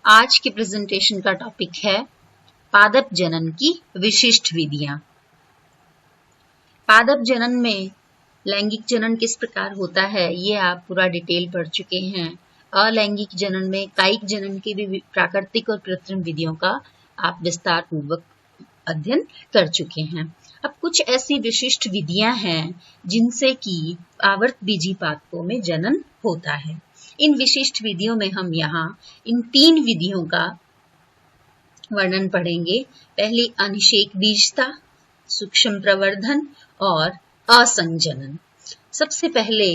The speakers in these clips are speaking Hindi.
आज के प्रेजेंटेशन का टॉपिक है पादप जनन की विशिष्ट विधियां। पादप जनन में लैंगिक जनन किस प्रकार होता है ये आप पूरा डिटेल पढ़ चुके हैं। अलैंगिक जनन में कायिक जनन की भी प्राकृतिक और कृत्रिम विधियों का आप विस्तार पूर्वक अध्ययन कर चुके हैं। अब कुछ ऐसी विशिष्ट विधियां हैं जिनसे कि आवर्तबीजी पादपों में जनन होता है। इन विशिष्ट विधियों में हम यहाँ इन 3 विधियों का वर्णन पढ़ेंगे। पहली अनिषेक बीजता, सूक्ष्म प्रवर्धन और असंजनन। सबसे पहले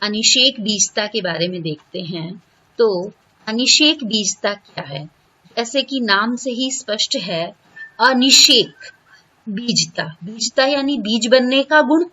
अनिषेक बीजता के बारे में देखते हैं। तो अनिषेक बीजता क्या है? जैसे कि नाम से ही स्पष्ट है, अनिषेक बीजता, बीजता यानी बीज बनने का गुण,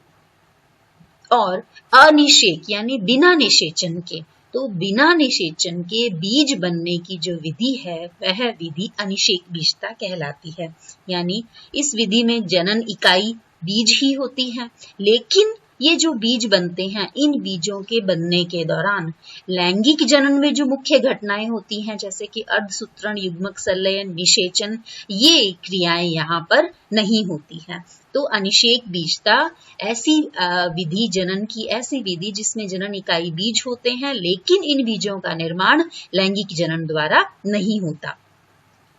और अनिषेक यानी बिना निषेचन के। तो बिना निषेचन के बीज बनने की जो विधि है वह विधि अनिषेक बीजता कहलाती है। यानी इस विधि में जनन इकाई बीज ही होती है, लेकिन ये जो बीज बनते हैं इन बीजों के बनने के दौरान लैंगिक जनन में जो मुख्य घटनाएं होती हैं जैसे कि अर्धसूत्रण, युग्मक संलयन, निषेचन, ये क्रियाएं यहाँ पर नहीं होती हैं। तो अनिषेक बीजता ऐसी विधि, जनन की ऐसी विधि जिसमें जनन इकाई बीज होते हैं लेकिन इन बीजों का निर्माण लैंगिक जनन द्वारा नहीं होता।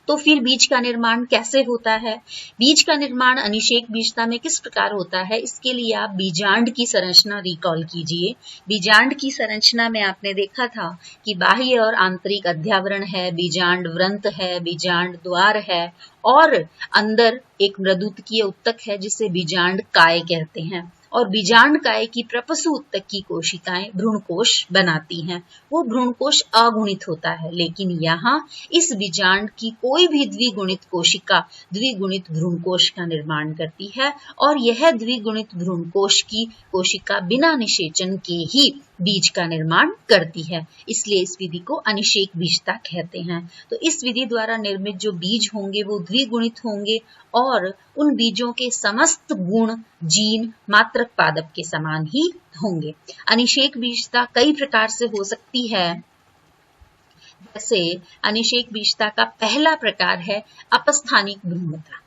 तो फिर बीज का निर्माण कैसे होता है? बीज का निर्माण अनिषेक बीजता में किस प्रकार होता है, इसके लिए आप बीजांड की संरचना रिकॉल कीजिए। बीजांड की संरचना में आपने देखा था कि बाह्य और आंतरिक अध्यावरण है, बीजांड वृंत है, बीजांड द्वार है और अंदर एक मृदुतकीय उत्तक है जिसे बीजांड काय कहते हैं। और बीजांड काय की प्रपसु उत्तक की कोशिकाएं भ्रूणकोश बनाती हैं। वो भ्रूणकोश अगुणित होता है, लेकिन यहाँ इस बीजांड की कोई भी द्विगुणित कोशिका द्विगुणित भ्रूणकोश का निर्माण करती है और यह द्विगुणित भ्रूणकोश की कोशिका बिना निषेचन के ही बीज का निर्माण करती है, इसलिए इस विधि को अनिषेक बीजता कहते हैं। तो इस विधि द्वारा निर्मित जो बीज होंगे वो द्विगुणित होंगे और उन बीजों के समस्त गुण, जीन मात्रक पादप के समान ही होंगे। अनिषेक बीजता कई प्रकार से हो सकती है। जैसे अनिषेक बीजता का पहला प्रकार है अपस्थानिक भ्रूणता।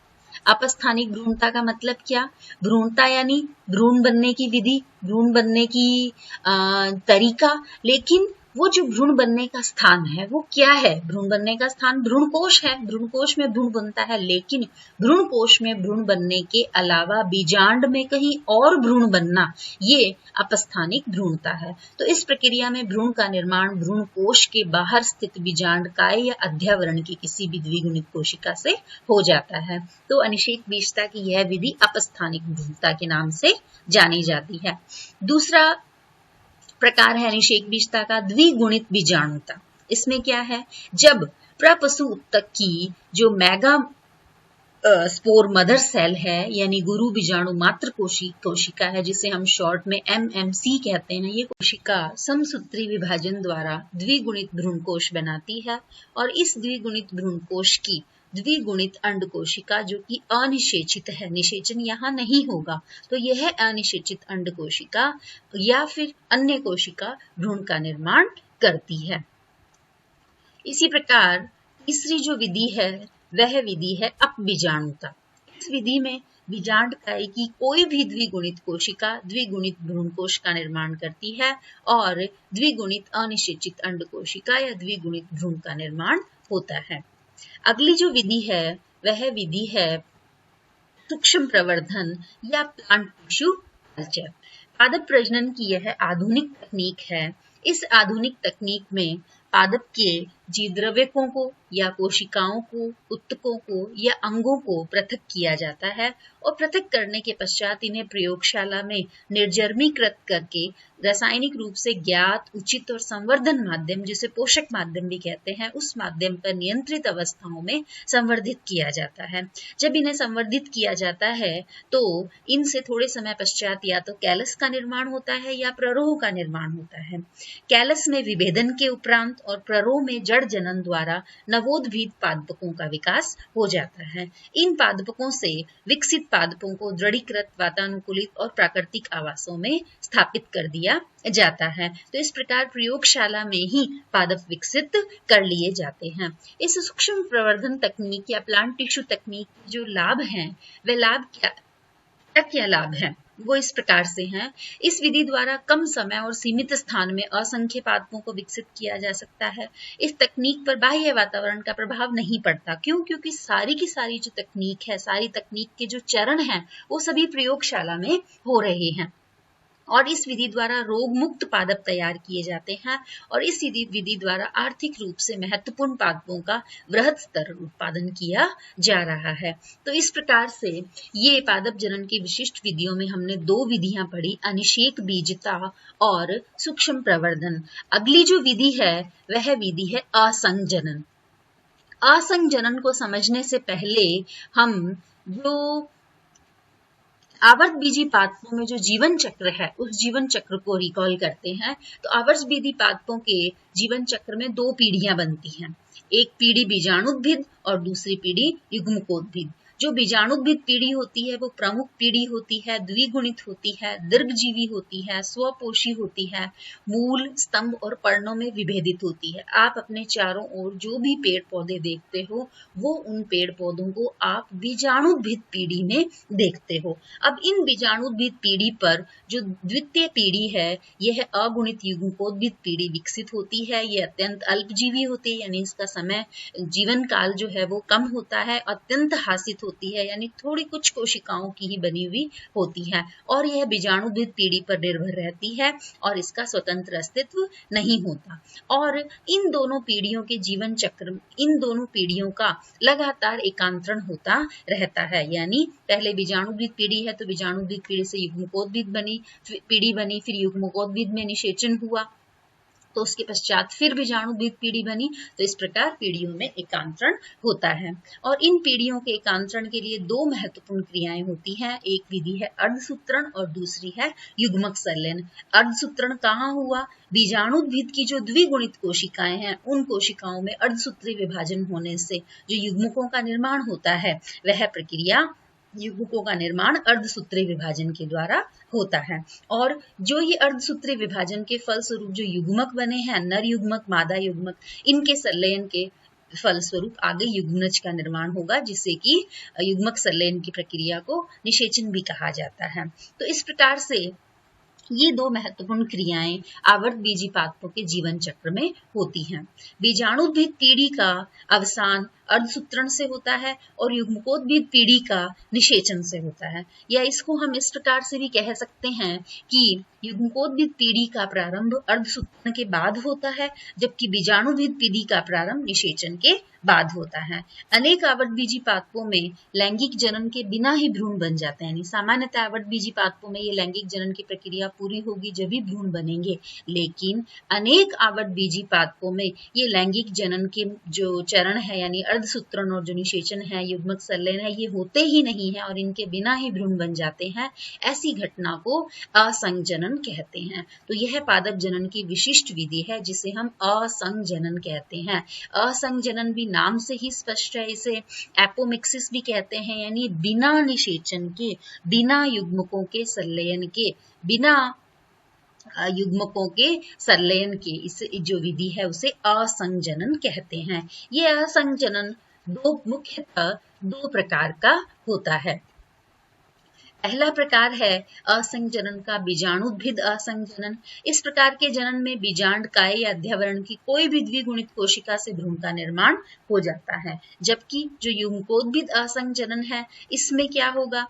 अपस्थानिक भ्रूणता का मतलब क्या? भ्रूणता यानी भ्रूण बनने की विधि, भ्रूण बनने की तरीका, लेकिन वो जो भ्रूण बनने का स्थान है वो क्या है? भ्रूण बनने का स्थान भ्रूणकोश है, भ्रूणकोश में भ्रूण बनता है, लेकिन भ्रूणकोश में भ्रूण बनने के अलावा बीजांड में कहीं और भ्रूण बनना, ये अपस्थानिक भ्रूणता है। तो इस प्रक्रिया में भ्रूण का निर्माण भ्रूणकोश के बाहर स्थित बीजांड काय या अध्यावरण की किसी भी द्विगुणित कोशिका से हो जाता है। तो अनिषेक बीजता की यह विधि अपस्थानिक भ्रूणता के नाम से जानी जाती है। दूसरा प्रकार है अनिषेक बीजता का द्विगुणित बीजाणुता। इसमें क्या है? जब प्रपसु उत्तक की जो मेगा स्पोर मदर सेल है यानी गुरु बीजाणु मात्र कोशिका है जिसे हम शॉर्ट में MMC कहते हैं, ये कोशिका समसूत्री विभाजन द्वारा द्विगुणित भ्रूणकोश बनाती है और इस द्विगुणित भ्रूणकोश की द्विगुणित अंड कोशिका जो कि अनिषेचित है, निषेचन यहाँ नहीं होगा, तो यह अनिषेचित अंड कोशिका या फिर अन्य कोशिका भ्रूण का निर्माण करती है। इसी प्रकार तीसरी जो विधि है वह विधि है अपबीजाणुता। इस विधि में बीजांड काय की कोई भी द्विगुणित कोशिका द्विगुणित भ्रूणकोश का निर्माण करती है और द्विगुणित अनिषेचित अंड कोशिका या द्विगुणित भ्रूण का निर्माण होता है। अगली जो विधि है वह विधि है सूक्ष्म प्रवर्धन या प्लांट टिश्यू कल्चर। पादप प्रजनन की यह आधुनिक तकनीक है। इस आधुनिक तकनीक में पादप के जीवद्रव्यकों को या कोशिकाओं को, उत्तकों को या अंगों को पृथक किया जाता है और पृथक करने के पश्चात इन्हें प्रयोगशाला में निर्जर्मीकृत करके रासायनिक रूप से ज्ञात, उचित और संवर्धन माध्यम, जिसे पोषक माध्यम भी कहते हैं, उस माध्यम पर नियंत्रित अवस्थाओं में संवर्धित किया जाता है। जब इन्हें संवर्धित किया जाता है तो इनसे थोड़े समय पश्चात या तो कैलस का निर्माण होता है या प्ररोह का निर्माण होता है। कैलस में विभेदन के उपरांत और प्ररोह में जड़ जनन द्वारा नवोद्भिद पादपों का विकास हो जाता है। इन पादपों से विकसित पादपों को दृढ़ीकृत, वातानुकूलित और प्राकृतिक आवासों में स्थापित कर दिया जाता है। तो इस प्रकार प्रयोगशाला में ही पादप विकसित कर लिए जाते हैं। इस सूक्ष्म प्रवर्धन तकनीक या प्लांट टिश्यू तकनीक के जो लाभ हैं, वे लाभ क्या लाभ हैं, वो इस प्रकार से हैं। इस विधि द्वारा कम समय और सीमित स्थान में असंख्य पादपों को विकसित किया जा सकता है। इस तकनीक पर बाह्य वातावरण का प्रभाव नहीं पड़ता। क्यों? क्योंकि सारी की सारी जो तकनीक है, सारी तकनीक के जो चरण हैं, वो सभी प्रयोगशाला में हो रहे हैं और इस विधि द्वारा रोग मुक्त पादप तैयार किए जाते हैं और इस विधि द्वारा आर्थिक रूप से महत्वपूर्ण पादपों का वृहद स्तर उत्पादन किया जा रहा है। तो इस प्रकार से ये पादप जनन की विशिष्ट विधियों में हमने दो विधियां पढ़ी, अनिषेक बीजता और सूक्ष्म प्रवर्धन। अगली जो विधि है वह विधि है असंजनन। असंजनन को समझने से पहले हम जो आवर्तबीजी पादपों में जो जीवन चक्र है, उस जीवन चक्र को रिकॉल करते हैं। तो आवर्तबीजी पादपों के जीवन चक्र में दो पीढ़ियां बनती हैं, एक पीढ़ी बीजाणुद्भिद और दूसरी पीढ़ी युग्मकोद्भिद। जो बीजाणुद्भिद पीढ़ी होती है वो प्रमुख पीढ़ी होती है, द्विगुणित होती है, दीर्घजीवी होती है, स्वपोषी होती है, मूल, स्तंभ और पर्णों में विभेदित होती है। आप अपने चारों ओर जो भी पेड़ पौधे देखते हो वो उन पेड़ पौधों को आप बीजाणुद्भिद पीढ़ी में देखते हो। अब इन बीजाणुद्भिद पीढ़ी पर जो द्वितीय पीढ़ी है यह अगुणित युग्मकोद्भिद पीढ़ी विकसित होती है। ये अत्यंत अल्पजीवी होती है, यानी इसका समय जीवन काल जो है वो कम होता है, अत्यंत हासित होती है, यानी थोड़ी कुछ कोशिकाओं की ही बनी हुई होती है और यह बीजाणुद्भिद पीढ़ी पर निर्भर रहती है और इसका स्वतंत्र अस्तित्व नहीं होता। और इन दोनों पीढ़ियों के जीवन चक्र, इन दोनों पीढ़ियों का लगातार एकांतरण होता रहता है। यानी पहले बीजाणुद्भिद पीढ़ी है तो बीजाणुद्भिद पीढ़ी से युग्मकोद्भिद पीढ़ी बनी, फिर युग्मकोद्भिद में निषेचन हुआ तो उसके पश्चात फिर बीजाणुद्भिद पीढ़ी बनी। तो इस प्रकार पीढ़ियों में एकांतरण होता है और इन पीढ़ियों के एकांतरण के लिए दो महत्वपूर्ण क्रियाएं होती हैं। एक विधि है अर्धसूत्रण और दूसरी है युग्मक संलयन। अर्धसूत्रण कहाँ हुआ? बीजाणुद्भिद की जो द्विगुणित कोशिकाएं हैं उन कोशिकाओं में अर्धसूत्री विभाजन होने से जो युग्मकों का निर्माण होता है, वह प्रक्रिया युग्मकों का निर्माण अर्धसूत्री विभाजन के द्वारा होता है। और जो ये अर्धसूत्री विभाजन के फलस्वरूप जो युग्मक बने हैं, नर युग्मक, मादा युग्मक, इनके संलयन के फलस्वरूप आगे युग्मनज का निर्माण होगा, जिससे कि युग्मक संलयन की प्रक्रिया को निषेचन भी कहा जाता है। तो इस प्रकार से ये दो महत्वपूर्ण क्रियाएं आवर्तबीजी पादपों के जीवन चक्र में होती हैं। बीजाणुद्भिद पीढ़ी का अवसान अर्धसूत्रण से होता है और युग्मकोद्भिद पीढ़ी का निषेचन से होता है। या इसको हम इस प्रकार से भी कह सकते हैं कि युग्मकोद्भिद पीढ़ी का प्रारंभ अर्धसूत्रण के बाद होता है, जबकि बीजाणुद्भिद पीढ़ी का प्रारंभ निषेचन के बाद होता है। अनेक आवर्तबीजी पादपों में लैंगिक जनन के बिना ही भ्रूण बन जाते हैं। सामान्यतः आवर्तबीजी पादपों में ये लैंगिक जनन की प्रक्रिया पूरी होगी जब भी भ्रूण बनेंगे, लेकिन अनेक आवर्तबीजी पादपों में ये लैंगिक जनन के जो चरण है, यानी अर्धसूत्रण और जो निषेचन है, युग्मक संलयन है, ये होते ही नहीं है और इनके बिना ही भ्रूण बन जाते हैं। ऐसी घटना को असंजनन कहते हैं। तो यह पादप जनन की विशिष्ट विधि है जिसे हम असंजनन कहते हैं। असंजनन भी नाम से ही स्पष्ट है, इसे एपोमिक्सिस भी कहते हैं, यानी बिना निषेचन के, बिना युग्मकों के संलयन के, बिना युग्मकों के संलयन के इस जो विधि है उसे असंजनन कहते हैं। ये असंजनन मुख्यतः दो प्रकार का होता है। पहला प्रकार है असंजनन का बीजाणुद्भिद असंजनन। इस प्रकार के जनन में बीजांड काय या अध्यावरण की कोई भी द्विगुणित कोशिका से भ्रूण का निर्माण हो जाता है। जबकि जो युग्मकोद्भिद असंजनन है, इसमें क्या होगा?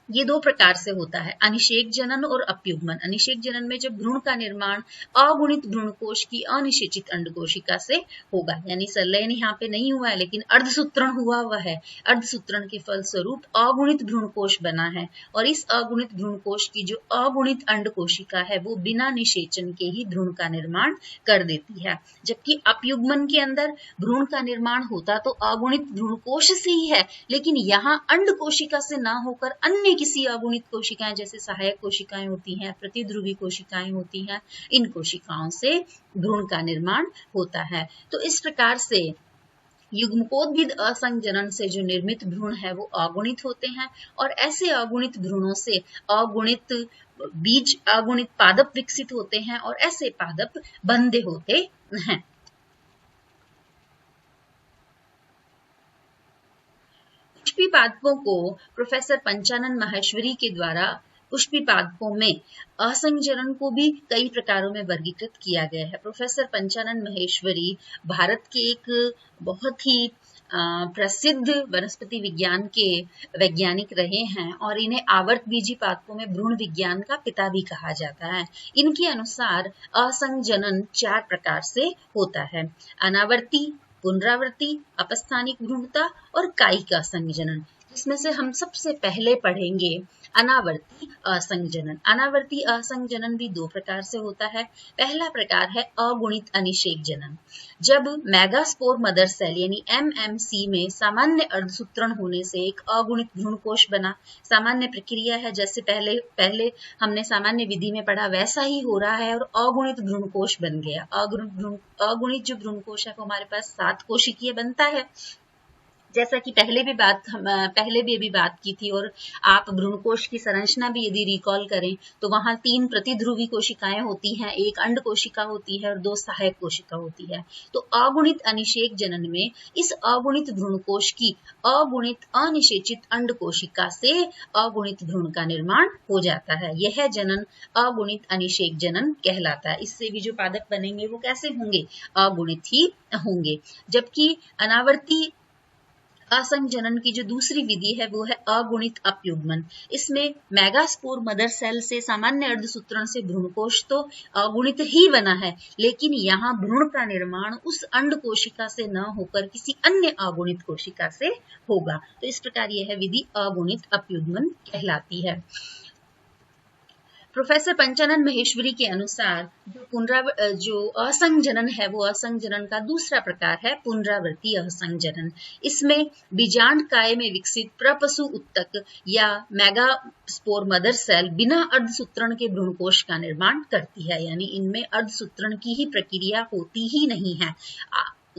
ये दो प्रकार से होता है, अनिषेक जनन और अपयुग्मन। अनिषेक जनन में जब भ्रूण का निर्माण अगुणित भ्रूणकोश की अनिषेचित अंडकोशिका से होगा, यानी संलयन यहाँ पे नहीं हुआ है लेकिन अर्धसूत्रण हुआ हुआ है। अर्धसूत्रण के फलस्वरूप अगुणित भ्रूणकोश बना है और इस अगुणित भ्रूणकोश की जो अगुणित अंडकोशिका है वो बिना निषेचन के ही भ्रूण का निर्माण कर देती है। जबकि अपयुग्मन के अंदर भ्रूण का निर्माण होता तो अगुणित भ्रूणकोश से ही है, लेकिन यहाँ अंडकोशिका से ना होकर अन्य अन्य किसी अगुणित कोशिकाएं जैसे सहायक कोशिकाएं होती हैं, प्रतिध्रुवी कोशिकाएं होती हैं, इन कोशिकाओं से भ्रूण का निर्माण होता है। तो इस प्रकार से युग्मकोद्भिद असंजनन से जो निर्मित भ्रूण है वो अगुणित होते हैं, और ऐसे अगुणित भ्रूणों से अगुणित बीज, अगुणित पादप विकसित होते हैं, और ऐसे पादप बंधे होते हैं। पुष्पी पादपों को प्रोफेसर पंचानन माहेश्वरी के द्वारा पुष्पी पादपों में असंजनन को भी कई प्रकारों में वर्गीकृत किया गया है। प्रोफेसर पंचानन माहेश्वरी भारत के एक बहुत ही प्रसिद्ध वनस्पति विज्ञान के वैज्ञानिक रहे हैं, और इन्हें आवर्त बीजी पादपों में भ्रूण विज्ञान का पिता भी कहा जाता है। इनके अनुसार असंजनन 4 प्रकार से होता है: अनावर्ती, पुनरावर्ती, अपस्थानिक भ्रूणता और कायिक असंजनन, जिसमें से हम सबसे पहले पढ़ेंगे अनावर्ती असंजनन। अनावर्ती असंजनन भी 2 प्रकार से होता है। पहला प्रकार है अगुणित अनिषेक जनन। जब मेगास्पोर मदर सेल यानी MMC में सामान्य अर्धसूत्रण होने से एक अगुणित भ्रूणकोश बना। सामान्य प्रक्रिया है, जैसे पहले हमने सामान्य विधि में पढ़ा वैसा ही हो रहा है, और अगुणित भ्रूणकोश बन गया। अगुणित जो भ्रूणकोश है वो हमारे पास 7 कोशिकीय बनता है, जैसा कि पहले भी अभी बात की थी। और आप भ्रूणकोश की संरचना भी यदि रिकॉल करें तो वहां 3 प्रतिध्रुवी कोशिकाएं होती हैं, 1 अंड कोशिका होती है और 2 सहायक कोशिका होती है। तो अगुणित अनिषेक जनन में इस अगुणित भ्रूणकोश की अगुणित अनिषेचित अंड कोशिका से अगुणित भ्रूण का निर्माण हो जाता है। यह जनन अगुणित अनिषेक जनन कहलाता है। इससे भी जो पादप बनेंगे वो कैसे होंगे? अगुणित ही होंगे। जबकि अनावर्ती असंजनन की जो दूसरी विधि है वो है अगुणित अपयुग्मन। इसमें मेगास्पोर मदर सेल से सामान्य अर्धसूत्रण से भ्रूणकोश तो अगुणित ही बना है, लेकिन यहाँ भ्रूण का निर्माण उस अंड कोशिका से न होकर किसी अन्य अगुणित कोशिका से होगा। तो इस प्रकार यह विधि अगुणित अपयुग्मन कहलाती है। प्रोफेसर पंचानन माहेश्वरी के अनुसार जो असंजनन है वो असंजनन का दूसरा प्रकार है पुनरावर्ती असंजनन। इसमें बीजांड काय में विकसित प्रपशु उत्तक या मेगास्पोर मदर सेल बिना अर्धसूत्रण के भ्रूणकोश का निर्माण करती है, यानी इनमें अर्धसूत्रण की ही प्रक्रिया होती ही नहीं है।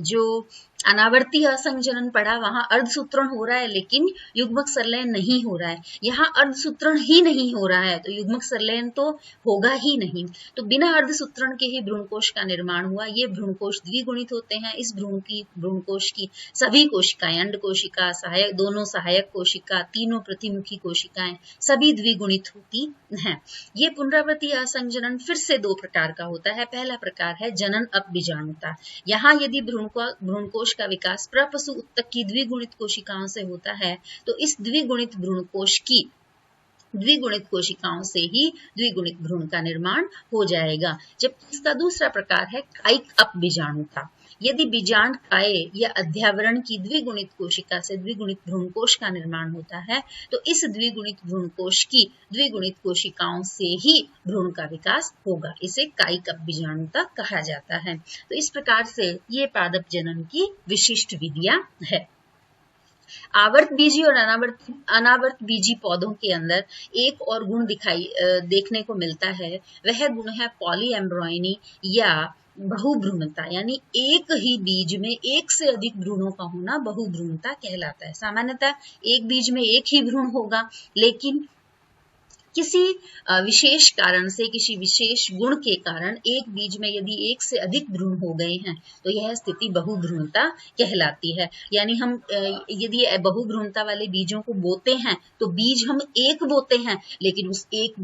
जो अनावर्ती असंजनन पढ़ा वहां अर्धसूत्रण हो रहा है लेकिन युग्मक संलयन नहीं हो रहा है। यहाँ अर्धसूत्रण ही नहीं हो रहा है तो युग्मक संलयन तो होगा ही नहीं। तो बिना अर्धसूत्रण के ही भ्रूणकोश का निर्माण हुआ। ये भ्रूणकोश द्विगुणित होते हैं। इस भ्रूणकोश की सभी कोशिकाएं, अंड कोशिका, दोनों सहायक कोशिका, तीनों प्रतिमुखी कोशिकाएं सभी द्विगुणित होती हैं। ये पुनरावर्ती असंजनन फिर से 2 प्रकार का होता है। पहला प्रकार है जनन अपबीजाणुता। यहाँ यदि भ्रूणकोश का विकास प्रपशु उत्तक की द्विगुणित कोशिकाओं से होता है तो इस द्विगुणित भ्रूणकोश की द्विगुणित कोशिकाओं से ही द्विगुणित भ्रूण का निर्माण हो जाएगा। जबकि इसका दूसरा प्रकार है कायिक अपबीजाणुता। यदि बीजांड काय या अध्यावरण की द्विगुणित कोशिका से द्विगुणित भ्रूणकोश का निर्माण होता है तो इस द्विगुणित भ्रूणकोश की द्विगुणित कोशिकाओं से ही भ्रूण का विकास होगा। इसे कायिक अपबीजाणुता कहा जाता है। तो इस प्रकार से ये पादप जनन की विशिष्ट विधियां है। आवर्त बीजी और अनावर्त बीजी पौधों के अंदर एक और गुण देखने को मिलता है। वह गुण है पॉलीएम्ब्रॉयनी या बहुभ्रूणता, यानी एक ही बीज में एक से अधिक भ्रूणों का होना बहुभ्रूणता कहलाता है। सामान्यतः एक बीज में एक ही भ्रूण होगा, लेकिन किसी विशेष कारण से, किसी विशेष गुण के कारण एक बीज में यदि एक से अधिक भ्रूण हो गए हैं तो यह स्थिति बहुभ्रूणता कहलाती है। यानी हम यदि बहुभ्रूणता वाले बीजों को बोते हैं तो बीज हम एक बोते हैं, लेकिन उस एक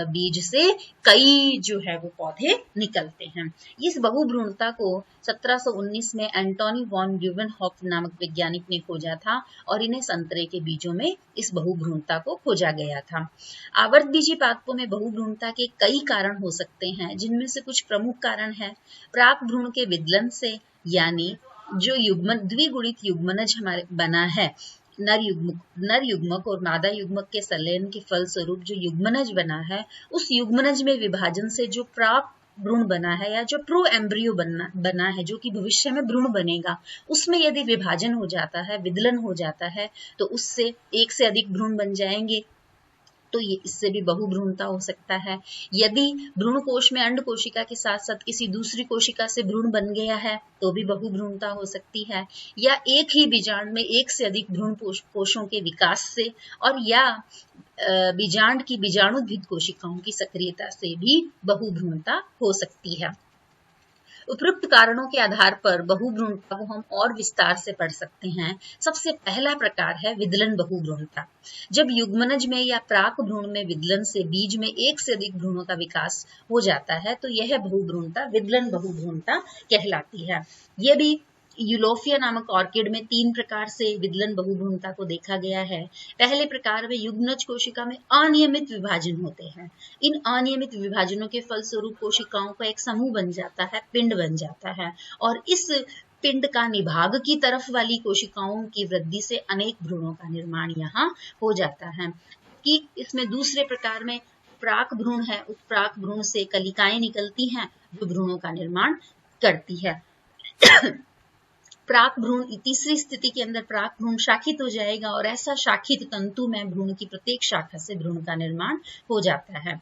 बीज से कई जो है वो पौधे निकलते हैं। इस बहुभ्रूणता को 1719 में एंटोनी वॉन ल्यूवेनहॉफ नामक वैज्ञानिक ने खोजा था और इन्हें संतरे के बीजों में इस बहुभ्रूणता को खोजा गया था। आवर्त बीजी पादपों में बहुभ्रूणता के कई कारण हो सकते हैं, जिनमें से कुछ प्रमुख कारण है प्राक भ्रूण के विदलन से, यानी जो द्विगुणित युग्मनज हमारे बना है, नर युग्मक और मादा युग्मक के संलयन के फलस्वरूप जो युग्मनज बना है, उस युग्मनज में विभाजन से जो प्राक भ्रूण बना है या जो प्रो एम्ब्रियो बना है, जो कि भविष्य में भ्रूण बनेगा, उसमें यदि विभाजन हो जाता है, विदलन हो जाता है, तो उससे एक से अधिक भ्रूण बन जाएंगे। तो ये इससे भी बहुभ्रूणता हो सकता है। यदि भ्रूण कोश में अंड कोशिका के साथ साथ किसी दूसरी कोशिका से भ्रूण बन गया है तो भी बहुभ्रूणता हो सकती है। या एक ही बीजांड में एक से अधिक भ्रूण कोशों के विकास से और या बीजांड की बीजाणुद्भिद कोशिकाओं की सक्रियता से भी बहुभ्रूणता हो सकती है। उपरोक्त कारणों के आधार पर बहुभ्रूणता को हम और विस्तार से पढ़ सकते हैं। सबसे पहला प्रकार है विदलन बहुभ्रूणता। जब युग्मनज में या प्राक भ्रूण में विदलन से बीज में एक से अधिक भ्रूणों का विकास हो जाता है तो यह बहुभ्रूणता विदलन बहुभ्रूणता कहलाती है। यह भी यूलोफिया नामक ऑर्किड में 3 प्रकार से विदलन बहुभ्रूणता को देखा गया है। पहले प्रकार में युग्मनज कोशिका में अनियमित विभाजन होते हैं। इन अनियमित विभाजनों के फलस्वरूप कोशिकाओं का एक समूह बन जाता है, पिंड बन जाता है, और इस पिंड का निभाग की तरफ वाली कोशिकाओं की वृद्धि से अनेक भ्रूणों का निर्माण यहाँ हो जाता है। कि इसमें दूसरे प्रकार में प्राक भ्रूण है, उस प्राक भ्रूण से कलिकाएं निकलती हैं जो भ्रूणों का निर्माण करती है। प्राक भ्रूण तीसरी स्थिति के अंदर प्राक भ्रूण शाखित हो जाएगा और ऐसा शाखित तंतु में भ्रूण की प्रत्येक शाखा से भ्रूण का निर्माण हो जाता है।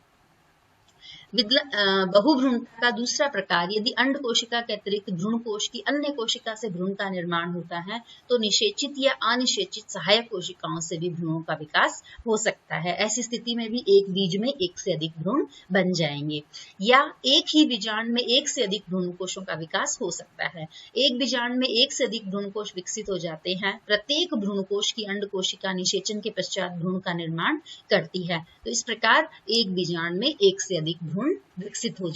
बहुभ्रूणता का दूसरा प्रकार, यदि अंड कोशिका के अतिरिक्त भ्रूण कोश की अन्य कोशिका से भ्रूण का निर्माण होता है तो निषेचित या अनिषेचित सहायक कोशिकाओं से भी भ्रूणों का विकास हो सकता है। ऐसी स्थिति में भी एक बीज में एक से अधिक भ्रूण बन जाएंगे। या एक ही बीजांड में एक से अधिक भ्रूण कोशों का विकास हो सकता है। एक बीजांड में एक से अधिक भ्रूण कोश विकसित हो जाते हैं। प्रत्येक भ्रूण कोश की अंड कोशिका निषेचन के पश्चात भ्रूण का निर्माण करती है। तो इस प्रकार एक बीजांड में एक से अधिक भ्रूण विकसित हो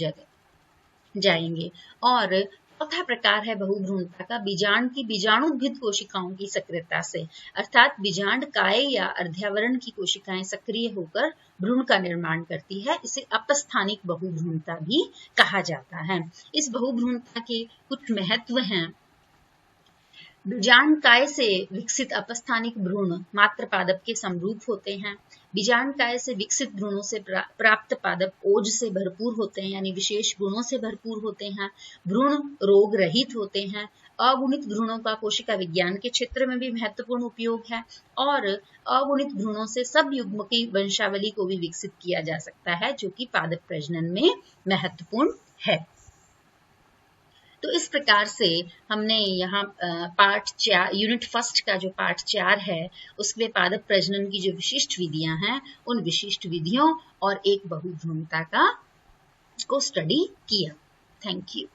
जाएंगे। और चौथा प्रकार है बहुभ्रूणता का बीजांड की बीजाणुद्भिद कोशिकाओं की सक्रियता से, अर्थात बीजांड काय या अर्धावरण की कोशिकाएं सक्रिय होकर भ्रूण का निर्माण करती है। इसे अपस्थानिक बहुभ्रूणता भी कहा जाता है। इस बहुभ्रूणता के कुछ महत्व हैं। बीजांड काय से विकसित अपस्थानिक भ्रूण मात्र पादप के समरूप होते हैं। बीजांड काय से विकसित भ्रूणों से प्राप्त पादप ओज से भरपूर होते हैं, यानी विशेष गुणों से भरपूर होते हैं। भ्रूण रोग रहित होते हैं। अगुणित भ्रूणों का कोशिका विज्ञान के क्षेत्र में भी महत्वपूर्ण उपयोग है और अगुणित भ्रूणों से सब युग्म की वंशावली को भी विकसित किया जा सकता है, जो कि पादप प्रजनन में महत्वपूर्ण है। तो इस प्रकार से हमने यहाँ पार्ट 4 यूनिट फर्स्ट का जो पार्ट 4 है उसमें पादप प्रजनन की जो विशिष्ट विधियां हैं उन विशिष्ट विधियों और एक बहुभ्रूणता को स्टडी किया। Thank you.